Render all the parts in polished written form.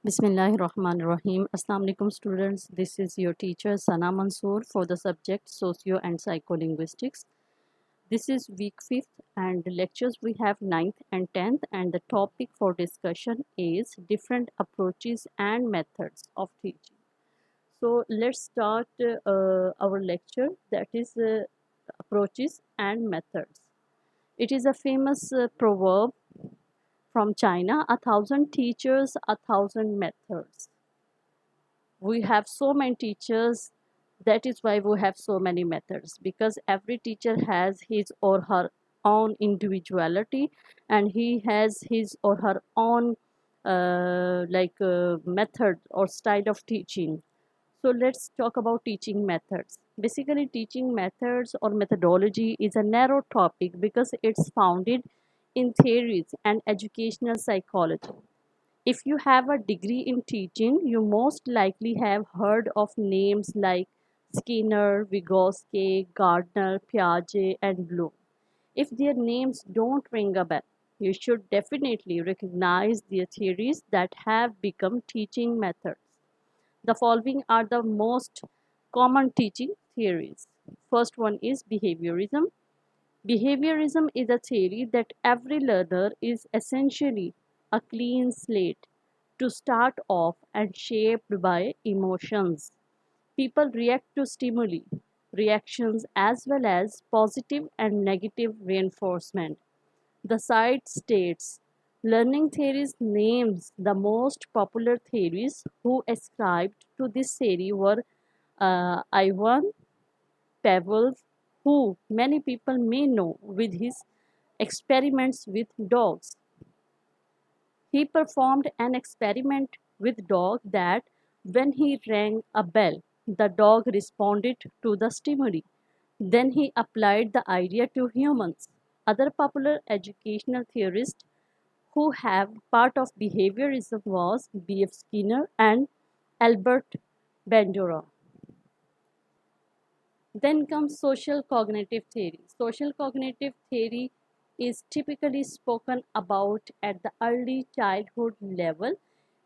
Bismillahirrahmanirrahim. Assalamu alaikum students. This is your teacher Sana Mansoor for the subject Socio and Psycholinguistics. This is week 5th and the lectures we have 9th and 10th, and the topic for discussion is different approaches and methods of teaching. So let's start our lecture, that is approaches and methods. It is a famous proverb from China: a thousand teachers, a thousand methods. We have so many teachers, that is why we have so many methods, because every teacher has his or her own individuality, and he has his or her own method or style of teaching. So let's talk about teaching methods. Basically, teaching methods or methodology is a narrow topic because it's founded in theories and educational psychology. If you have a degree in teaching, you most likely have heard of names like Skinner, Vygotsky, Gardner, Piaget, and Bloom. If their names don't ring a bell, you should definitely recognize their theories that have become teaching methods. The following are the most common teaching theories. First one is behaviorism. Behaviorism is a theory that every learner is essentially a clean slate to start off and shaped by emotions. People react to stimuli, reactions as well as positive and negative reinforcement. The site states learning theories names the most popular theories who ascribed to this theory were Ivan Pavlov, who many people may know with his experiments with dogs. He performed an experiment with dog that when he rang a bell, the dog responded to the stimuli. Then he applied the idea to humans. Other popular educational theorists who have part of behaviorism was B.F. Skinner and Albert Bandura. Then comes social cognitive theory. Social cognitive theory is typically spoken about at the early childhood level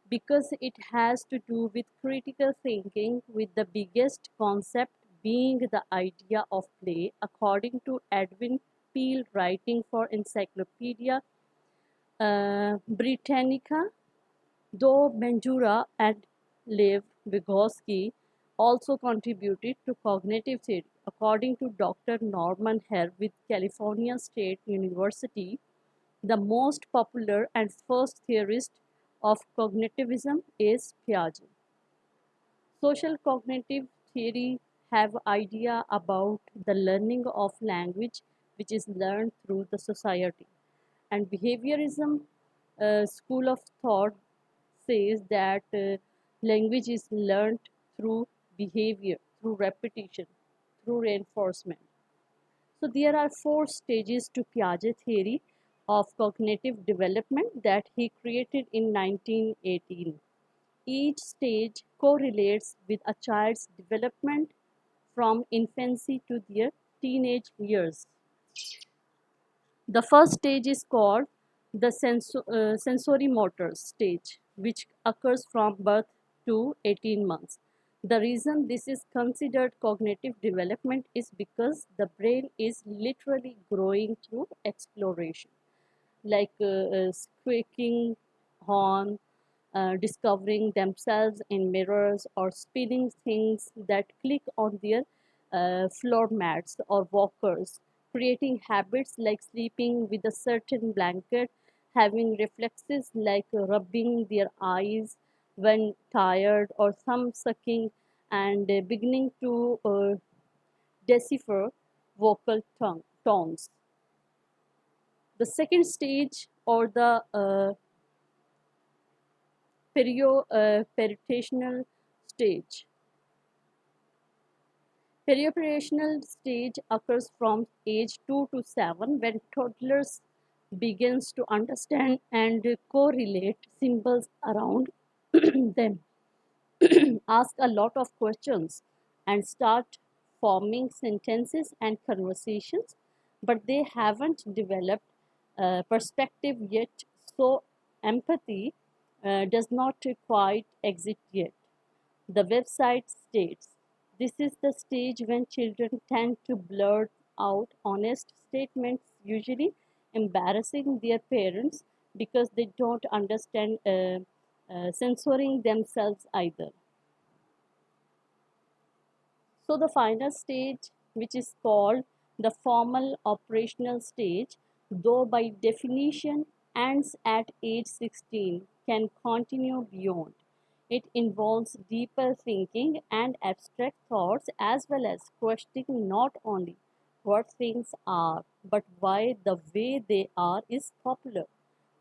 because it has to do with critical thinking, with the biggest concept being the idea of play, according to Edwin Peel, writing for Encyclopedia Britannica. Though Bandura and Lev Vygotsky also contributed to cognitive theory. According to Dr. Norman Hare with California State University, the most popular and first theorist of cognitivism is Piaget. Social cognitive theory have idea about the learning of language, which is learned through the society. And behaviorism school of thought says that language is learned through behavior, through repetition, through reinforcement. So there are four stages to Piaget theory of cognitive development that he created in 1918. Each stage correlates with a child's development from infancy to their teenage years. The first stage is called the sensory-motor stage, which occurs from birth to 18 months. The reason this is considered cognitive development is because the brain is literally growing through exploration, like squeaking horn, discovering themselves in mirrors, or spinning things that click on their floor mats or walkers, creating habits like sleeping with a certain blanket, having reflexes like rubbing their eyes when tired or thumb sucking, and beginning to decipher vocal tones. The second stage, or the perioperational stage. Perioperational stage occurs from age 2 to 7 when toddlers begins to understand and correlate symbols around them, ask a lot of questions, and start forming sentences and conversations, but they haven't developed perspective yet. So empathy does not quite exist yet. The website states this is the stage when children tend to blurt out honest statements, usually embarrassing their parents because they don't understand censoring themselves either. So, the final stage, which is called the formal operational stage, though by definition ends at age 16, can continue beyond. It involves deeper thinking and abstract thoughts as well as questioning not only what things are, but why the way they are is popular.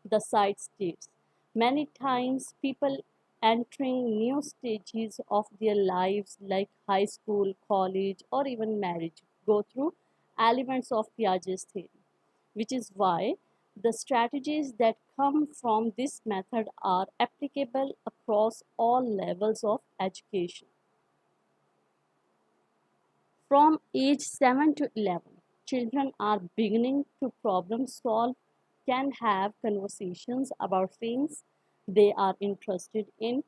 The site states many times people entering new stages of their lives like high school, college, or even marriage go through elements of Piaget's theory, which is why the strategies that come from this method are applicable across all levels of education. From age 7 to 11, children are beginning to problem solve, can have conversations about things they are interested in,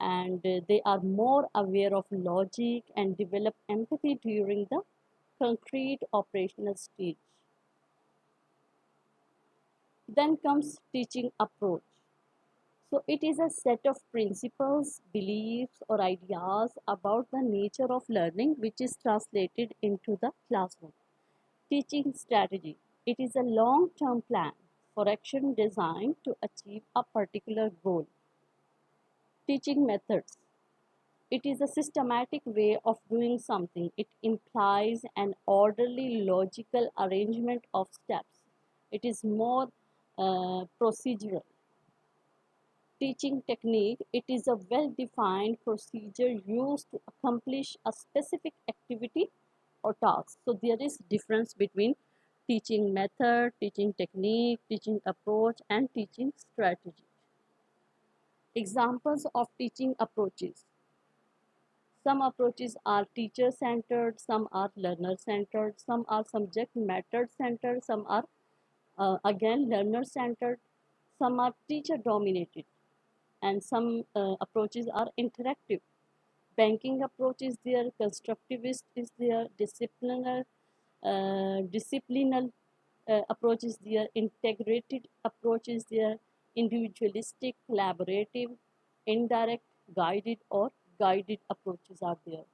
and they are more aware of logic and develop empathy during the concrete operational stage. Then comes teaching approach. So it is a set of principles, beliefs, or ideas about the nature of learning which is translated into the classroom. Teaching strategy. It is a long-term plan for action designed to achieve a particular goal. Teaching methods. It is a systematic way of doing something. It implies an orderly, logical arrangement of steps. It is more procedural. Teaching technique. It is a well-defined procedure used to accomplish a specific activity or task. So there is difference between teaching method, teaching technique, teaching approach, and teaching strategy. Examples of teaching approaches. Some approaches are teacher centered, some are learner centered, some are subject matter centered, some are again learner centered, some are teacher dominated, and some approaches are interactive. Banking approach is there, constructivist is there, disciplinal approach is there, integrated approach is there, individualistic, collaborative, indirect, guided or guided approaches are there.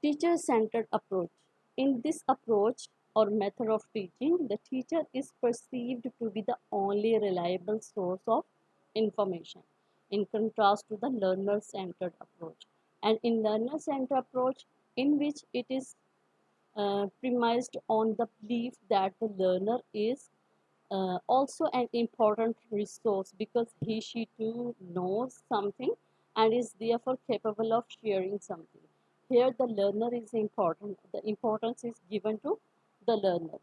Teacher-centered approach. In this approach or method of teaching, the teacher is perceived to be the only reliable source of information, in contrast to the learner-centered approach. And in learner-centered approach, in which it is premised on the belief that the learner is also an important resource because she too knows something and is therefore capable of sharing something. Here the learner is important. The importance is given to the learner.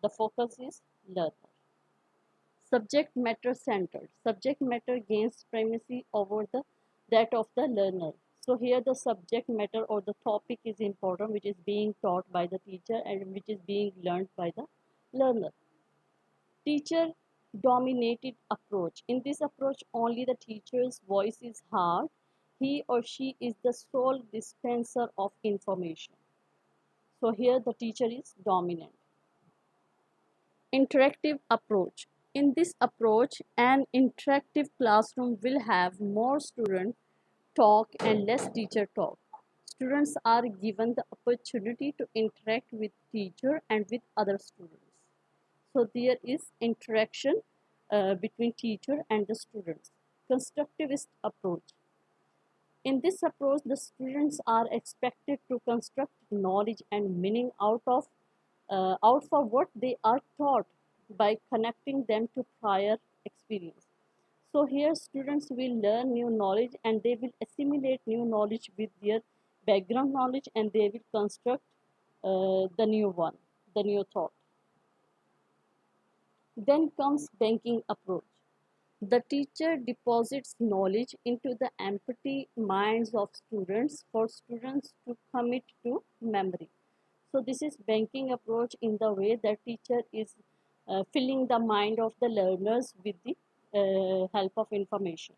The focus is learner. Subject matter centered. Subject matter gains primacy over the that of the learner. So here the subject matter or the topic is important, which is being taught by the teacher and which is being learned by the learner. Teacher dominated approach. In this approach, only the teacher's voice is heard. He or she is the sole dispenser of information. So here the teacher is dominant. Interactive approach. In this approach, an interactive classroom will have more student talk and less teacher talk. Students are given the opportunity to interact with teacher and with other students. So there is interaction between teacher and the students. Constructivist approach. In this approach, the students are expected to construct knowledge and meaning out for what they are taught by connecting them to prior experience. So here students will learn new knowledge and they will assimilate new knowledge with their background knowledge and they will construct the new one, the new thought. Then comes banking approach. The teacher deposits knowledge into the empty minds of students for students to commit to memory. So this is banking approach in the way that teacher is filling the mind of the learners with the help of information.